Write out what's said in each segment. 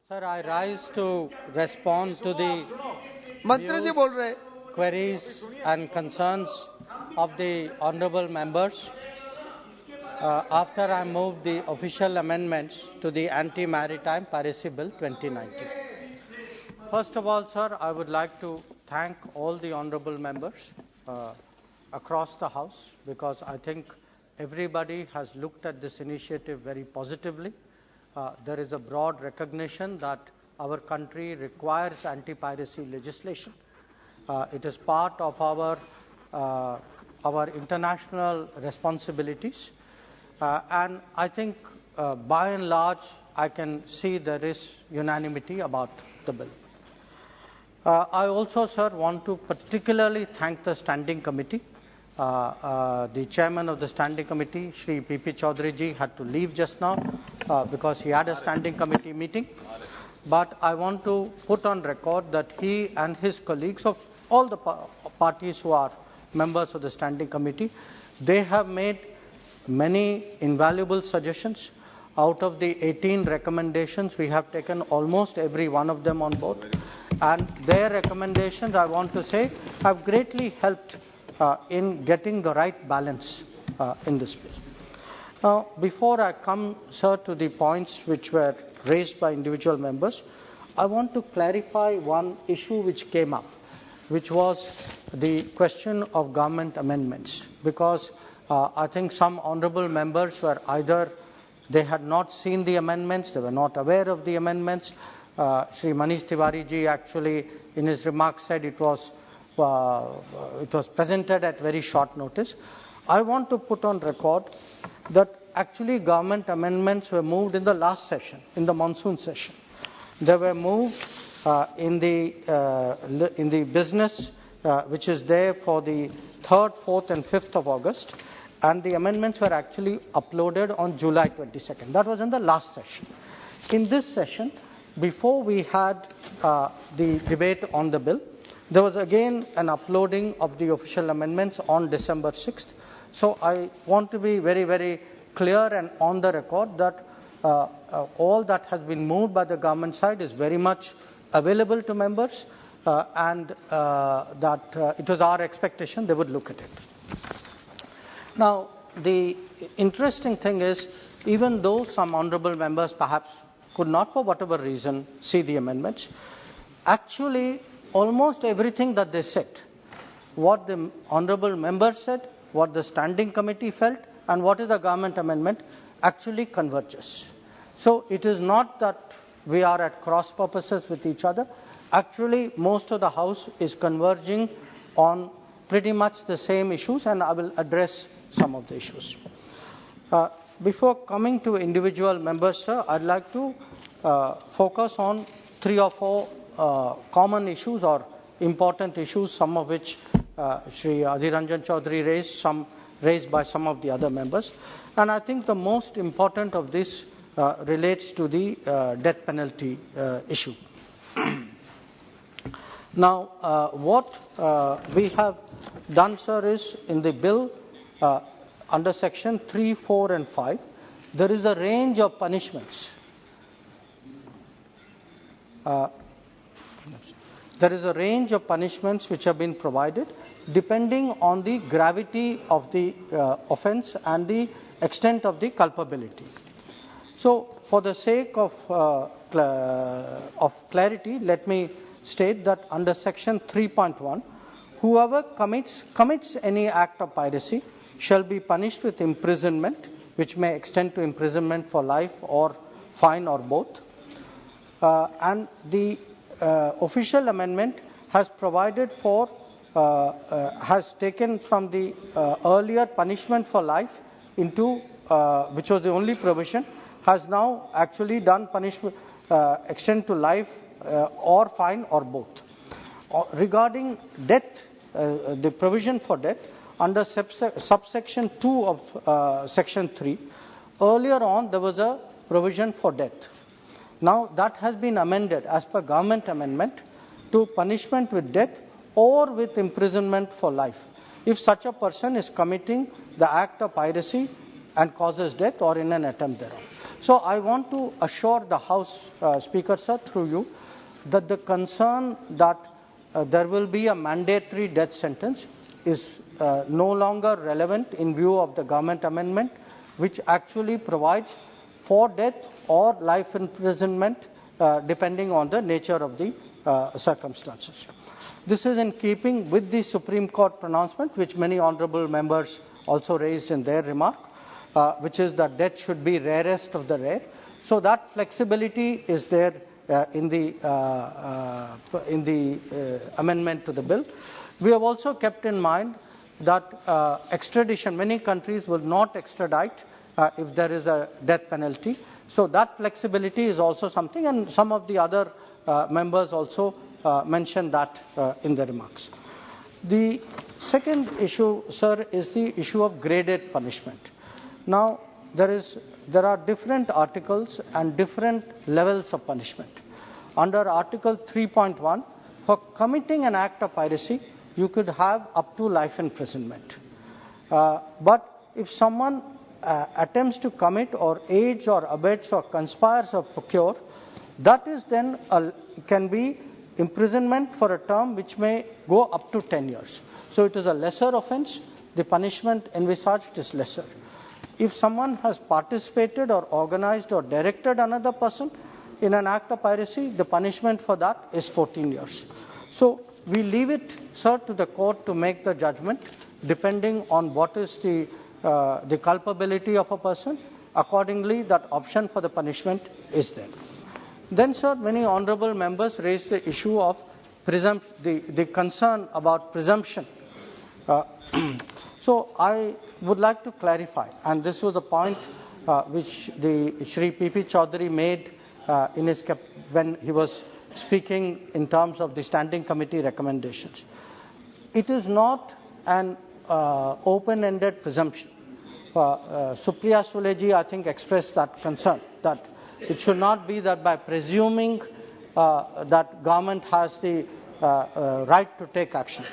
Sir, I rise to respond to the मंत्री जी बोल रहे। queries and concerns of the honourable members after I moved the official amendments to the Anti-Maritime Piracy Bill 2019. First of all, sir, I would like to thank all the honourable members across the House, because I think everybody has looked at this initiative very positively. There is a broad recognition that our country requires anti-piracy legislation. It is part of our international responsibilities, and I think by and large I can see there is unanimity about the bill. I also, sir, want to particularly thank the Standing Committee. The chairman of the Standing Committee, Shri P.P. Chaudhary ji, had to leave just now because he had a Standing Committee meeting. But I want to put on record that he and his colleagues of all the parties who are members of the Standing Committee, they have made many invaluable suggestions. Out of the 18 recommendations, we have taken almost every one of them on board. And their recommendations, I want to say, have greatly helped in getting the right balance in this bill. Now, before I come, sir, to the points which were raised by individual members, I want to clarify one issue which came up, which was the question of government amendments, because I think some honourable members were either they had not seen the amendments, they were not aware of the amendments. Shri Manish Tiwari ji actually in his remarks said it was presented at very short notice. I want to put on record that actually government amendments were moved in the last session, in the monsoon session. They were moved in the business which is there for the 3rd, 4th and 5th of August, and the amendments were actually uploaded on July 22nd. That was in the last session. In this session, before we had the debate on the bill, there was again an uploading of the official amendments on December 6th. So I want to be very, very clear and on the record that all that has been moved by the government side is very much available to members, and that it was our expectation they would look at it. Now, the interesting thing is, even though some honourable members perhaps could not, for whatever reason, see the amendments, actually almost everything that they said, what the honourable members said, what the Standing Committee felt, and what is the government amendment, actually converges. So it is not that we are at cross purposes with each other. Actually, most of the House is converging on pretty much the same issues, and I will address some of the issues. Before coming to individual members, sir, I'd like to focus on 3 or 4 common issues or important issues, some of which Shri Adhir Ranjan Chaudhary raised, some raised by some of the other members. And I think the most important of this relates to the death penalty issue. Now, what we have done, sir, is in the bill under section 3, 4 and 5, there is a range of punishments. There is a range of punishments which have been provided depending on the gravity of the offence and the extent of the culpability. So, for the sake of clarity, let me state that under section 3.1, whoever commits any act of piracy shall be punished with imprisonment, which may extend to imprisonment for life or fine or both. And the official amendment has provided for, has taken from the earlier punishment for life into, which was the only provision, has now actually done punishment extend to life or fine or both. Regarding death, the provision for death, under subsection 2 of section 3, earlier on there was a provision for death. Now that has been amended as per government amendment to punishment with death or with imprisonment for life, if such a person is committing the act of piracy and causes death or in an attempt thereof. So I want to assure the House Speaker, sir, through you, that the concern that there will be a mandatory death sentence is no longer relevant in view of the government amendment, which actually provides for death or life imprisonment depending on the nature of the circumstances. This is in keeping with the Supreme Court pronouncement, which many honourable members also raised in their remark, which is that death should be rarest of the rare. So that flexibility is there in the amendment to the bill. We have also kept in mind that extradition, many countries will not extradite if there is a death penalty. So that flexibility is also something, and some of the other members also mentioned that in their remarks. The second issue, sir, is the issue of graded punishment. Now, there are different articles and different levels of punishment. Under Article 3.1, for committing an act of piracy, you could have up to life imprisonment. But if someone attempts to commit or aids or abets or conspires or procure, that is then can be imprisonment for a term which may go up to 10 years. So it is a lesser offence. The punishment envisaged is lesser. If someone has participated or organized or directed another person in an act of piracy, the punishment for that is 14 years. So we leave it, sir, to the court to make the judgment depending on what is the culpability of a person. Accordingly, that option for the punishment is there. Then, sir, many honourable members raised the issue of the concern about presumption. So I would like to clarify, and this was a point which the Shri P.P. Chaudhary made when he was speaking in terms of the Standing Committee recommendations. It is not an open-ended presumption. Supriya Suleji, I think, expressed that concern, that it should not be that by presuming that government has the right to take action.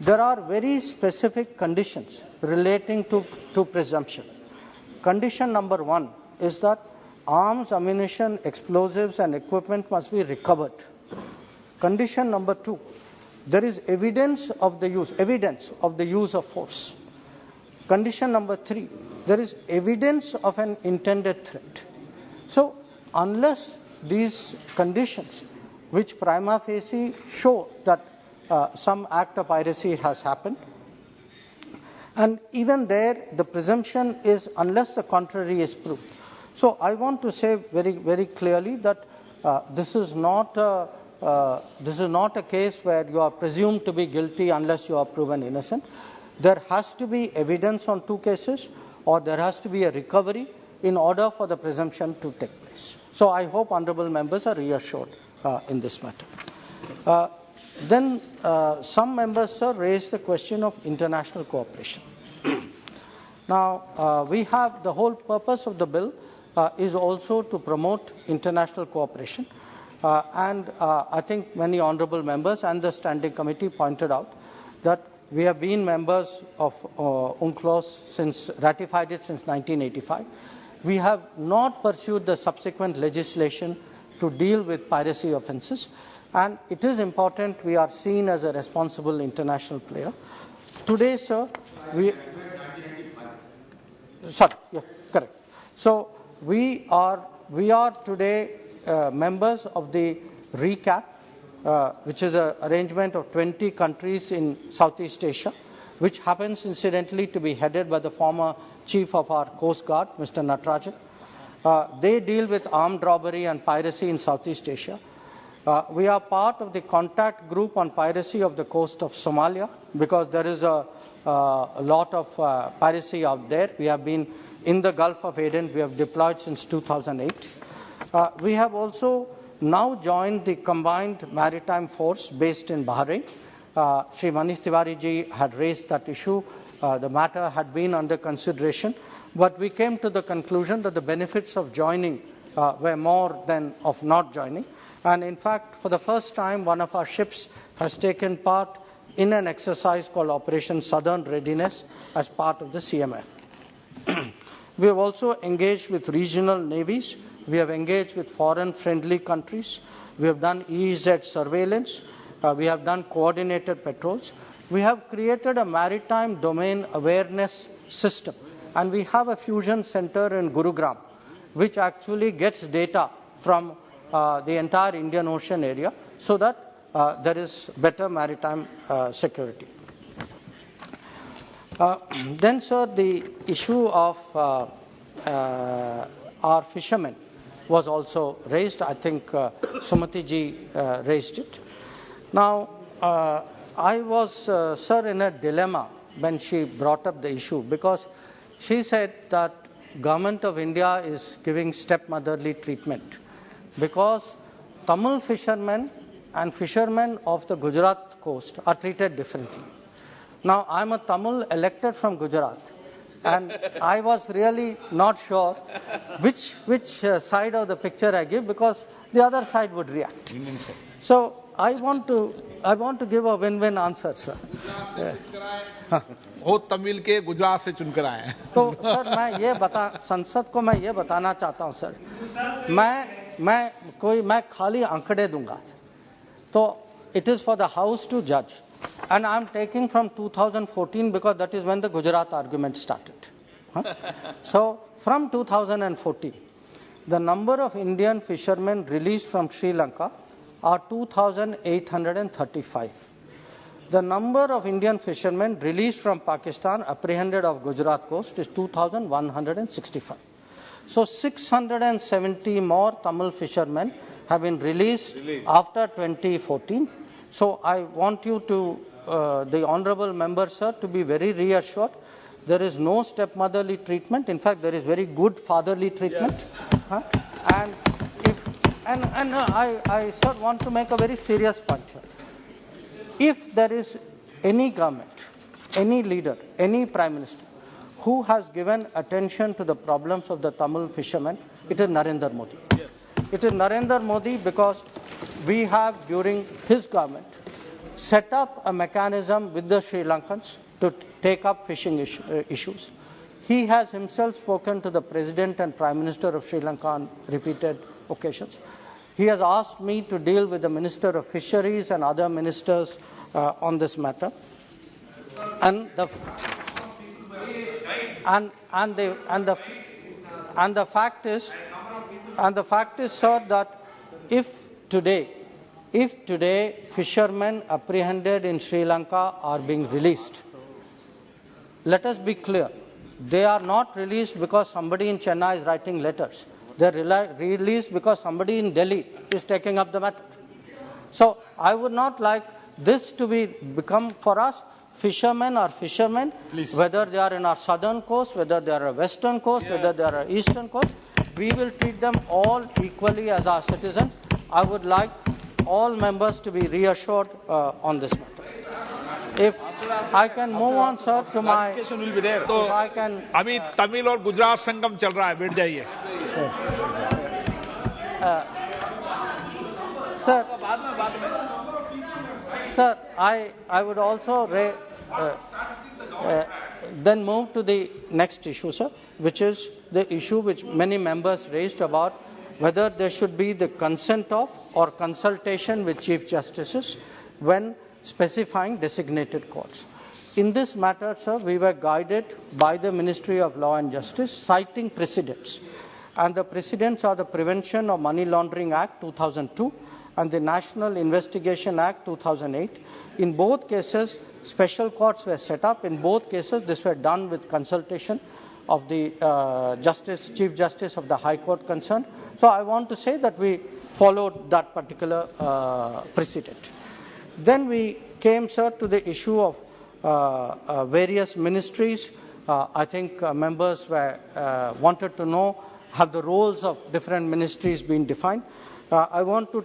There are very specific conditions relating to presumption. Condition number 1 is that arms, ammunition, explosives and equipment must be recovered. Condition number 2, there is evidence of the use of force. Condition number 3, there is evidence of an intended threat. So unless these conditions, which prima facie show that some act of piracy has happened, and even there the presumption is unless the contrary is proved. So I want to say very, very clearly that this is not a case where you are presumed to be guilty unless you are proven innocent. There has to be evidence on 2 cases, or there has to be a recovery in order for the presumption to take place. So I hope honourable members are reassured in this matter. Then some members, sir, raised the question of international cooperation. Now, we have the whole purpose of the bill is also to promote international cooperation. And I think many honourable members and the Standing Committee pointed out that we have been members of UNCLOS since, ratified it since 1985. We have not pursued the subsequent legislation to deal with piracy offences, and it is important we are seen as a responsible international player. Today, sir, correct. So we are today members of the RECAP, which is an arrangement of 20 countries in Southeast Asia, which happens incidentally to be headed by the former Chief of our Coast Guard, Mr. Natarajan. They deal with armed robbery and piracy in Southeast Asia. We are part of the contact group on piracy of the coast of Somalia, because there is a lot of piracy out there. We have been in the Gulf of Aden. We have deployed since 2008. We have also now joined the Combined Maritime Force based in Bahrain. Shri Manish Tiwari ji had raised that issue. The matter had been under consideration, but we came to the conclusion that the benefits of joining were more than of not joining. And in fact, for the first time, one of our ships has taken part in an exercise called Operation Southern Readiness as part of the CMF. We have also engaged with regional navies. We have engaged with foreign-friendly countries. We have done EEZ surveillance. We have done coordinated patrols. We have created a maritime domain awareness system. And we have a fusion center in Gurugram, which actually gets data from the entire Indian Ocean area so that there is better maritime security. Then, sir, the issue of our fishermen was also raised. I think Sumati ji raised it. Now, I was, sir, in a dilemma when she brought up the issue, because she said that Government of India is giving stepmotherly treatment because Tamil fishermen and fishermen of the Gujarat coast are treated differently. Now, I'm a Tamil elected from Gujarat, and I was really not sure which side of the picture I give, because the other side would react. So I want to give a win-win answer, sir. वो तमिल के गुजरात से चुनकर आए हैं. तो sir संसद को मैं ये बताना चाहता हूँ सर, मैं खाली आंकड़े दूंगा. तो it is for the House to judge. And I'm taking from 2014 because that is when the Gujarat argument started. So, from 2014, the number of Indian fishermen released from Sri Lanka are 2,835. The number of Indian fishermen released from Pakistan, apprehended off Gujarat coast, is 2,165. So, 670 more Tamil fishermen have been released after 2014. So, I want you to, the Honourable Member, sir, to be very reassured. There is no stepmotherly treatment. In fact, there is very good fatherly treatment. Yes. And I, sir, want to make a very serious point here. If there is any government, any leader, any Prime Minister who has given attention to the problems of the Tamil fishermen, it is Narendra Modi. Yes. It is Narendra Modi, because we have, during his government, set up a mechanism with the Sri Lankans to take up fishing issues. He has himself spoken to the President and Prime Minister of Sri Lanka on repeated occasions. He has asked me to deal with the Minister of Fisheries and other ministers on this matter. And the fact is, sir, that if today fishermen apprehended in Sri Lanka are being released, let us be clear, they are not released because somebody in Chennai is writing letters. They are released because somebody in Delhi is taking up the matter. So I would not like this to become for us, fishermen are fishermen, please, whether they are in our southern coast, whether they are a western coast, whether they are a eastern coast, we will treat them all equally as our citizens. I would like all members to be reassured on this matter. If I can move on, sir, to my... will be there. So, I can... अभी तमिल और गुजरात संगम चल रहा है, बैठ जाइए. Sir, I would also then move to the next issue, sir, which is the issue which many members raised about whether there should be the consent of or consultation with Chief Justices when specifying designated courts. In this matter, sir, we were guided by the Ministry of Law and Justice, citing precedents. And the precedents are the Prevention of Money Laundering Act 2002 and the National Investigation Act 2008. In both cases, special courts were set up. In both cases, this were done with consultation of the Chief Justice of the High Court concerned. So I want to say that we followed that particular precedent. Then we came, sir, to the issue of various ministries. I think members wanted to know, have the roles of different ministries been defined? I want to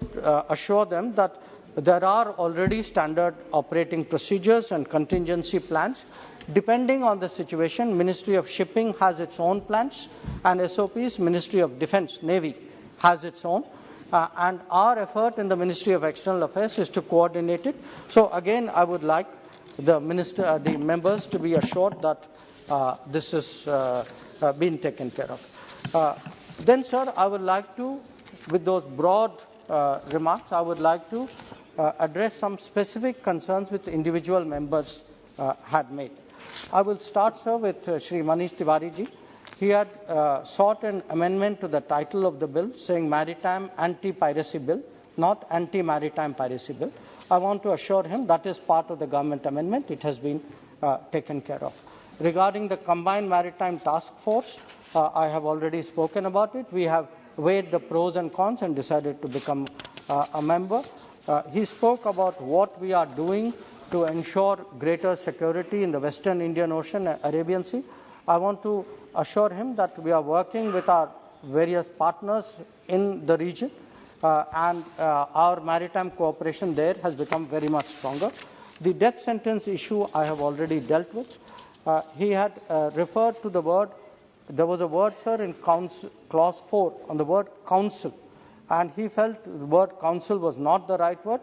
assure them that there are already standard operating procedures and contingency plans. Depending on the situation, Ministry of Shipping has its own plans, and SOPs, Ministry of Defence, Navy, has its own. And our effort in the Ministry of External Affairs is to coordinate it. So again, I would like the members to be assured that this is been taken care of. Then, sir, I would like to, with those broad remarks, I would like to address some specific concerns which individual members had made. I will start, sir, with Shri Manish Tiwari ji. He had sought an amendment to the title of the bill saying Maritime Anti-Piracy Bill, not Anti-Maritime Piracy Bill. I want to assure him that is part of the government amendment. It has been taken care of. Regarding the Combined Maritime Task Force, I have already spoken about it. We have weighed the pros and cons and decided to become a member. He spoke about what we are doing to ensure greater security in the Western Indian Ocean and Arabian Sea. I want to assure him that we are working with our various partners in the region and our maritime cooperation there has become very much stronger. The death sentence issue I have already dealt with. He had referred to the word, there was a word, sir, in clause 4 on the word counsel, and he felt the word counsel was not the right word.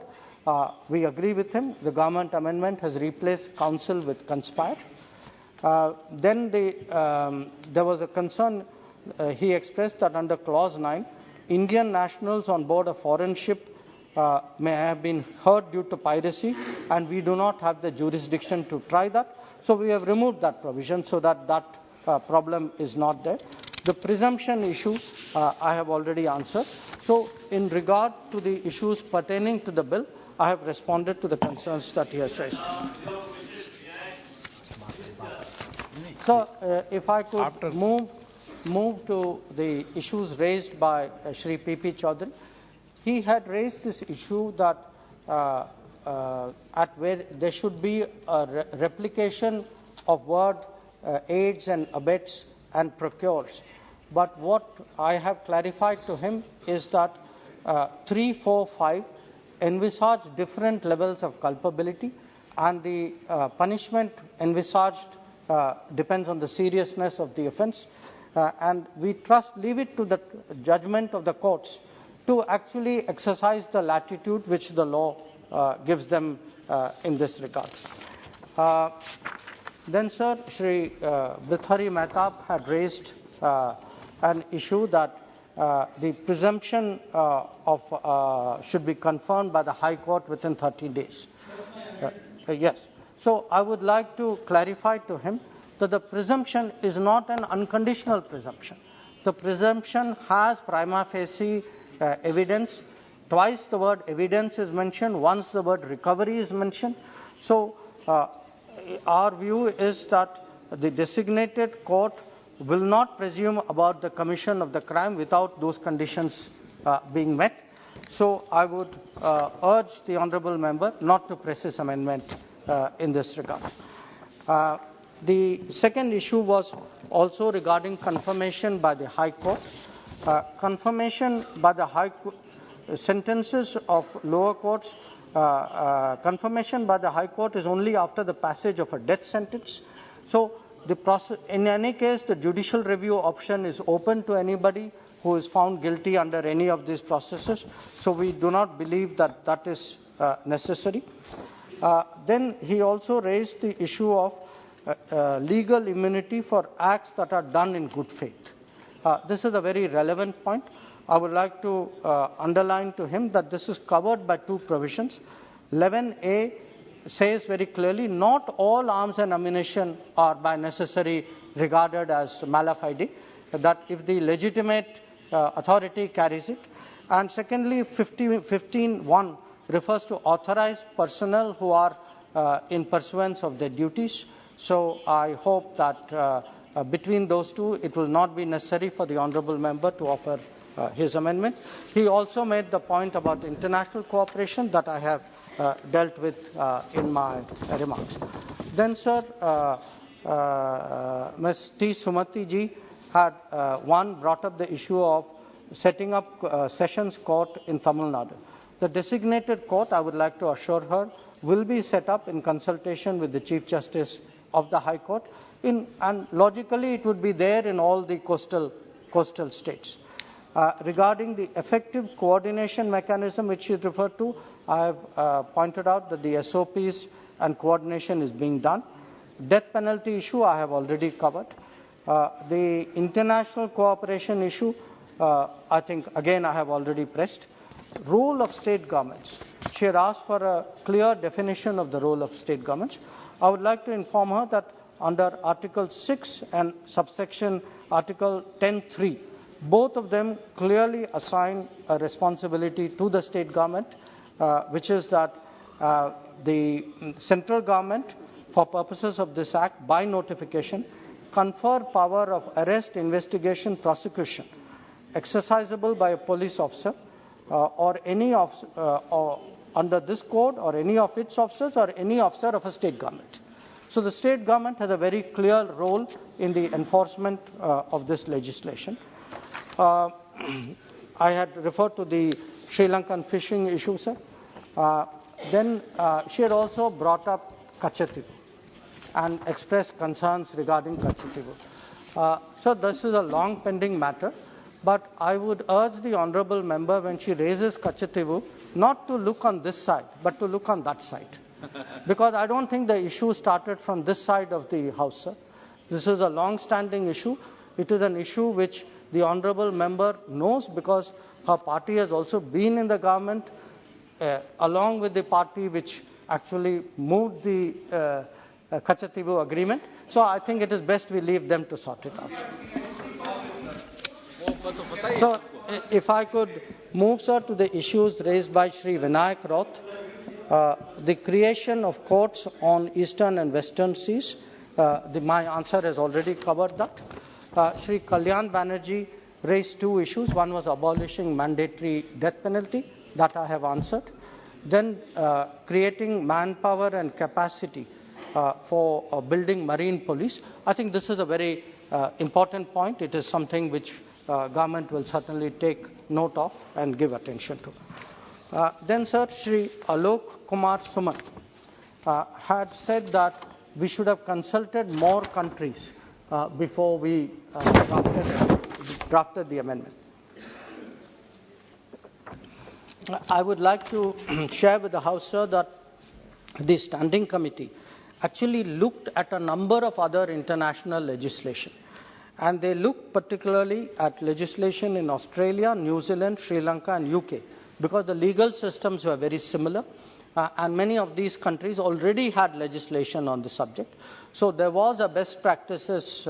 We agree with him. The government amendment has replaced counsel with conspire. Then there was a concern he expressed that under clause 9, Indian nationals on board a foreign ship may have been hurt due to piracy, and we do not have the jurisdiction to try that. So we have removed that provision so that that problem is not there. The presumption issue I have already answered. So in regard to the issues pertaining to the bill, I have responded to the concerns that he has raised. So if I could move to the issues raised by Shri P.P. Chaudhary. He had raised this issue that at where there should be a replication of word aids and abets and procures. But what I have clarified to him is that 3, 4, 5 envisage different levels of culpability, and the punishment envisaged depends on the seriousness of the offence, and we leave it to the judgment of the courts to actually exercise the latitude which the law gives them in this regard. Then, sir, Shri Bithari Mehtab had raised an issue that the presumption should be confirmed by the High Court within 30 days. Yes. So I would like to clarify to him that the presumption is not an unconditional presumption. The presumption has prima facie evidence. Twice the word evidence is mentioned, once the word recovery is mentioned. So our view is that the designated court will not presume about the commission of the crime without those conditions being met. So I would urge the honourable member not to press his amendment in this regard. The second issue was also regarding confirmation by the High Court. Confirmation by the High Court, sentences of lower courts, confirmation by the High Court is only after the passage of a death sentence. So the process, in any case, the judicial review option is open to anybody who is found guilty under any of these processes. So we do not believe that that is necessary. Then he also raised the issue of legal immunity for acts that are done in good faith. This is a very relevant point. I would like to underline to him that this is covered by two provisions. 11A says very clearly not all arms and ammunition are by necessary regarded as mala fide, that if the legitimate authority carries it. And secondly, 15.1 refers to authorized personnel who are in pursuance of their duties. So I hope that between those two, it will not be necessary for the honourable member to offer his amendment. He also made the point about international cooperation that I have dealt with in my remarks. Then, sir, Ms. T. Sumati ji had brought up the issue of setting up Sessions Court in Tamil Nadu. The designated court, I would like to assure her, will be set up in consultation with the Chief Justice of the High Court, and logically it would be there in all the coastal states. Regarding the effective coordination mechanism which is referred to, I have pointed out that the SOPs and coordination is being done. Death penalty issue I have already covered. The international cooperation issue, I think, again, I have already pressed. Role of state governments. She had asked for a clear definition of the role of state governments. I would like to inform her that under Article 6 and subsection Article 10(3), both of them clearly assign a responsibility to the state government, which is that the central government, for purposes of this Act, by notification, confer power of arrest, investigation, prosecution, exercisable by a police officer or any or under this code or any of its officers or any officer of a state government. So the state government has a very clear role in the enforcement of this legislation. I had referred to the Sri Lankan fishing issue, sir. Then she had also brought up Kachativu and expressed concerns regarding Kachativu. So this is a long pending matter, but I would urge the honourable member when she raises Kachativu not to look on this side, but to look on that side. Because I don't think the issue started from this side of the House, sir. This is a long-standing issue. It is an issue which the honourable member knows because her party has also been in the government along with the party which actually moved the Kachativu agreement. So I think it is best we leave them to sort it out. So if I could move, sir, to the issues raised by Sri Vinayak Roth. The creation of courts on eastern and western seas. My answer has already covered that. Sri Kalyan Banerjee raised two issues. One was abolishing mandatory death penalty. That I have answered. Then creating manpower and capacity for building marine police. I think this is a very important point. It is something which government will certainly take note of and give attention to. Then, sir, Sri Alok Kumar Suman had said that we should have consulted more countries before we drafted the amendment. I would like to share with the House, sir, that the Standing Committee actually looked at a number of other international legislation. And they looked particularly at legislation in Australia, New Zealand, Sri Lanka and UK, because the legal systems were very similar. And many of these countries already had legislation on the subject. So there was a best practices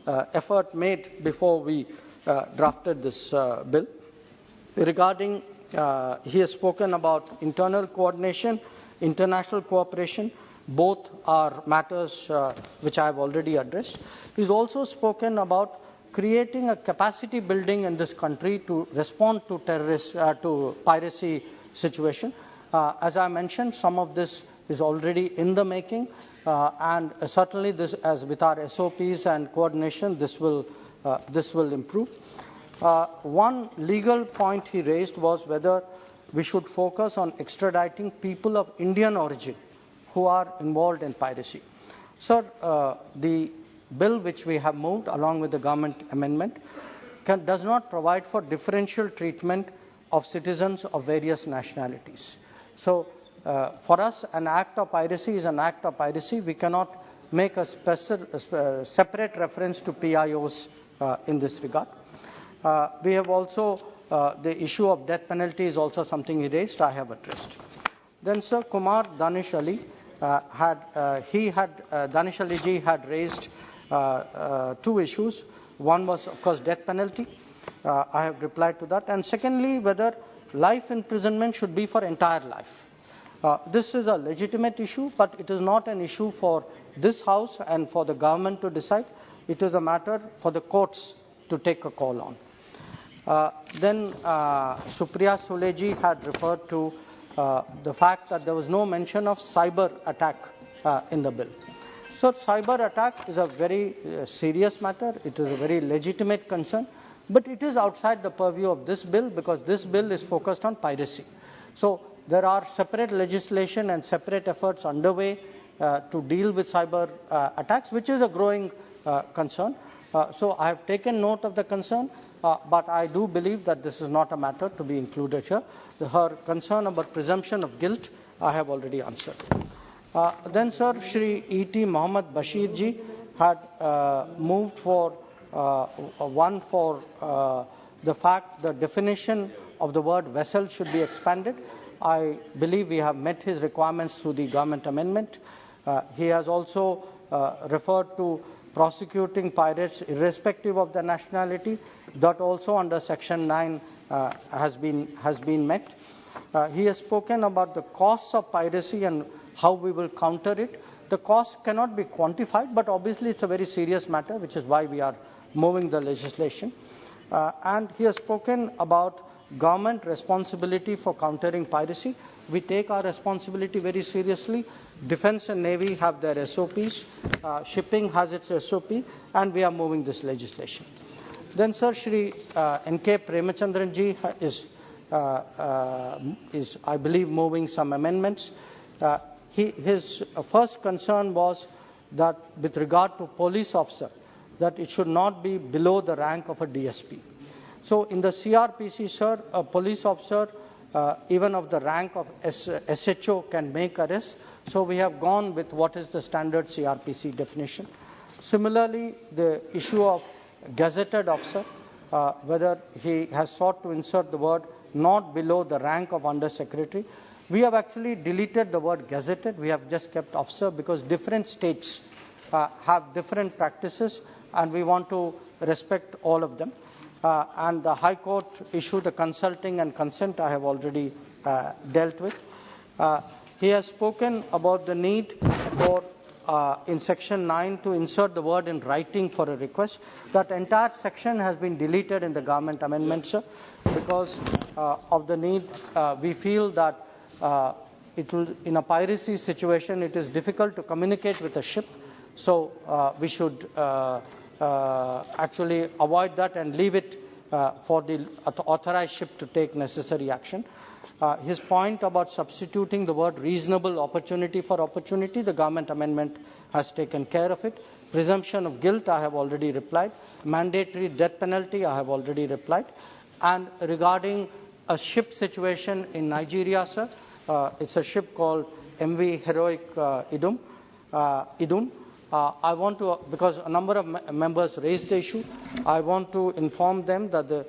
effort made before we drafted this bill. Regarding, he has spoken about internal coordination, international cooperation. Both are matters which I have already addressed. He's also spoken about creating a capacity building in this country to respond to to piracy situation. As I mentioned, some of this is already in the making, and certainly this, as with our SOPs and coordination, this will improve. One legal point he raised was whether we should focus on extraditing people of Indian origin who are involved in piracy. Sir, the bill which we have moved along with the government amendment does not provide for differential treatment of citizens of various nationalities. So for us, an act of piracy is an act of piracy. We cannot make a separate reference to PIOs in this regard. We have also, the issue of death penalty is also something he raised, I have addressed. Then Sir Kumar Danish Ali Danish Ali ji had raised two issues. One was, of course, death penalty. I have replied to that. And secondly, whether life imprisonment should be for entire life. This is a legitimate issue, but it is not an issue for this House and for the government to decide. It is a matter for the courts to take a call on. Then Supriya Suleji had referred to the fact that there was no mention of cyber attack in the bill. So cyber attack is a very serious matter. It is a very legitimate concern, but it is outside the purview of this bill because this bill is focused on piracy. So there are separate legislation and separate efforts underway to deal with cyber attacks, which is a growing concern. So I have taken note of the concern. But I do believe that this is not a matter to be included here. Her concern about presumption of guilt, I have already answered. Then, sir, Shri E.T. Mohammed Bashir ji had moved for one for the fact the definition of the word vessel should be expanded. I believe we have met his requirements through the government amendment. He has also referred to prosecuting pirates irrespective of their nationality. That also under Section 9 has been met. He has spoken about the costs of piracy and how we will counter it. The cost cannot be quantified, but obviously it's a very serious matter, which is why we are moving the legislation. And he has spoken about government responsibility for countering piracy. We take our responsibility very seriously. Defence and Navy have their SOPs, shipping has its SOP, and we are moving this legislation. Then, Sir, Shri N.K. Premachandran ji is, I believe, moving some amendments. His first concern was that with regard to police officer, that it should not be below the rank of a DSP. So in the CRPC, sir, a police officer, even of the rank of SHO, can make arrests. So we have gone with what is the standard CRPC definition. Similarly, the issue of gazetted officer, whether he has sought to insert the word not below the rank of under secretary. We have actually deleted the word gazetted. We have just kept officer because different states have different practices and we want to respect all of them. And the High Court issued the consulting and consent I have already dealt with. He has spoken about the need for in Section 9 to insert the word in writing for a request. That entire section has been deleted in the government amendment, sir, because of the need. We feel that it will, in a piracy situation, it is difficult to communicate with a ship. So we should actually avoid that and leave it for the authorized ship to take necessary action. His point about substituting the word reasonable opportunity for opportunity, the government amendment has taken care of it. Presumption of guilt, I have already replied. Mandatory death penalty, I have already replied. And regarding a ship situation in Nigeria, sir, it's a ship called MV Heroic Idun. I want to, because a number of members raised the issue, I want to inform them that the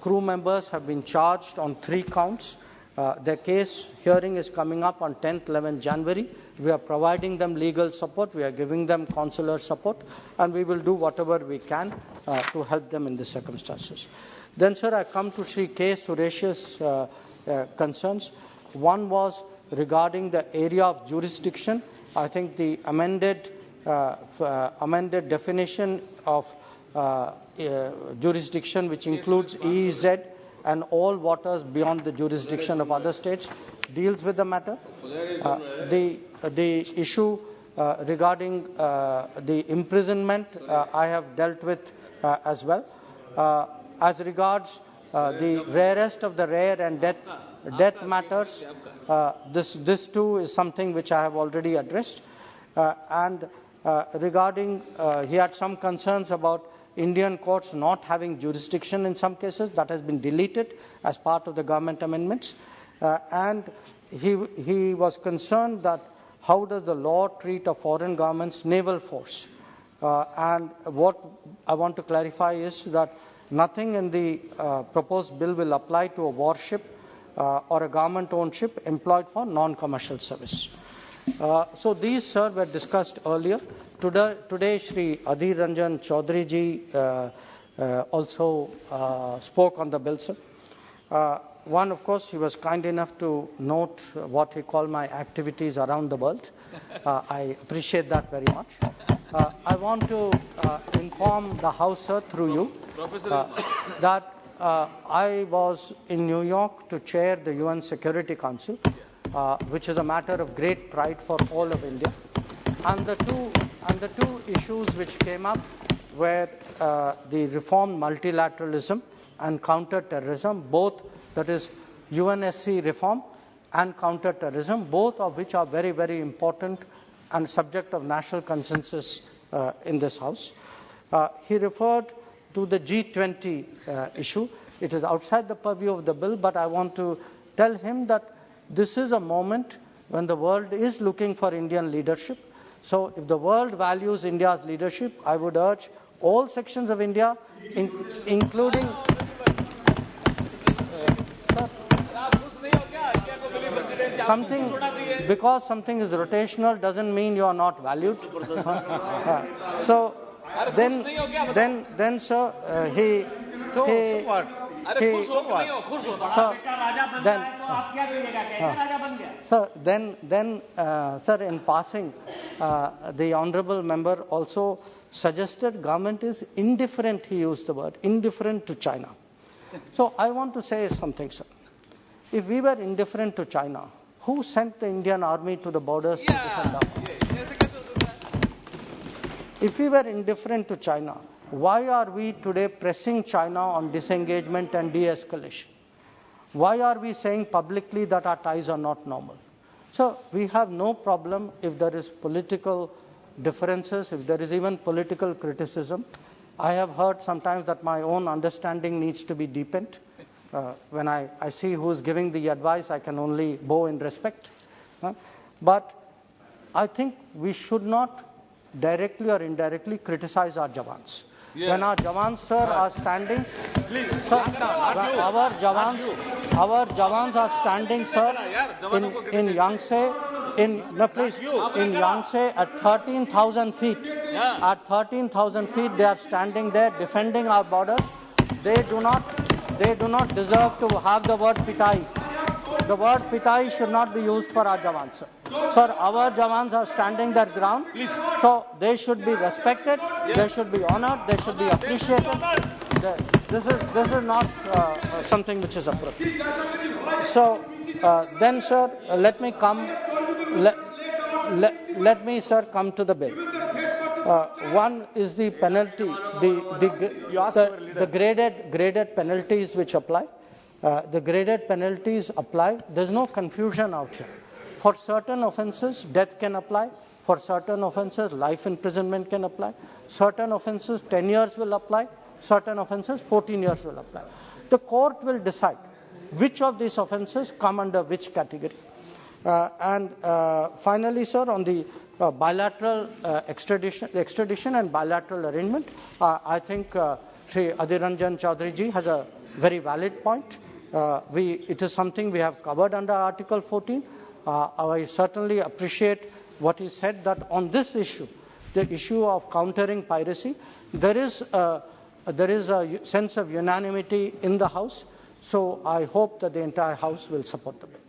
crew members have been charged on 3 counts. Their case hearing is coming up on 10th, 11th January. We are providing them legal support, we are giving them consular support, and we will do whatever we can to help them in the circumstances. Then, sir, I come to Sri K. Suresh's concerns. One was regarding the area of jurisdiction. I think the amended definition of jurisdiction, which includes EEZ and all waters beyond the jurisdiction of other states, deals with the matter. The issue regarding the imprisonment, I have dealt with as well. As regards the rarest of the rare and death matters, this too is something which I have already addressed. And regarding, he had some concerns about Indian courts not having jurisdiction in some cases. That has been deleted as part of the government amendments. And he was concerned that how does the law treat a foreign government's naval force? And what I want to clarify is that nothing in the proposed bill will apply to a warship or a government-owned ship employed for non-commercial service. So these, sir, were discussed earlier. Today Shri Adhir Ranjan Chaudhary ji also spoke on the bill, sir. One, of course, he was kind enough to note what he called my activities around the world. I appreciate that very much. I want to inform the House, sir, through you, that I was in New York to chair the UN Security Council, which is a matter of great pride for all of India. And the two issues which came up were the reformed multilateralism and counter-terrorism, both, that is UNSC reform and counter-terrorism, both of which are very, very important and subject of national consensus in this House. He referred to the G20 issue. It is outside the purview of the bill, but I want to tell him that this is a moment when the world is looking for Indian leadership. So if the world values India's leadership, I would urge all sections of India, including... because something is rotational doesn't mean you are not valued. So then sir, sir, in passing, the honourable member also suggested government is indifferent, he used the word, indifferent to China. So I want to say something, sir. If we were indifferent to China, who sent the Indian army to the borders to defend our borders? If we were indifferent to China, why are we today pressing China on disengagement and de-escalation? Why are we saying publicly that our ties are not normal? So we have no problem if there is political differences, if there is even political criticism. I have heard sometimes that my own understanding needs to be deepened. When I see who is giving the advice, I can only bow in respect. But I think we should not directly or indirectly criticize our Jawans. Yeah. When our Jawans, sir, are standing, sir, our Jawans are standing, sir, in Yangtze, in Yangtze at 13,000 feet. Yeah. At 13,000 feet, they are standing there defending our border. They do not deserve to have the word pitai. The word pitai should not be used for our Jawans, sir. Sir, our Jawans are standing their ground. Please. So they should be respected, they should be honored, they should be appreciated. This is not something which is appropriate. So then, sir, let me come sir, come to the bill. One is the penalty, the graded penalties which apply. The graded penalties apply. There's no confusion out here. For certain offences, death can apply. For certain offences, life imprisonment can apply. Certain offences, 10 years will apply. Certain offences, 14 years will apply. The court will decide which of these offences come under which category. And finally, sir, on the bilateral extradition and bilateral arrangement, I think Sri Adhiranjan Chaudhary ji has a very valid point. It is something we have covered under Article 14. I certainly appreciate what he said, that on this issue, the issue of countering piracy, there is a sense of unanimity in the House. So I hope that the entire House will support the bill.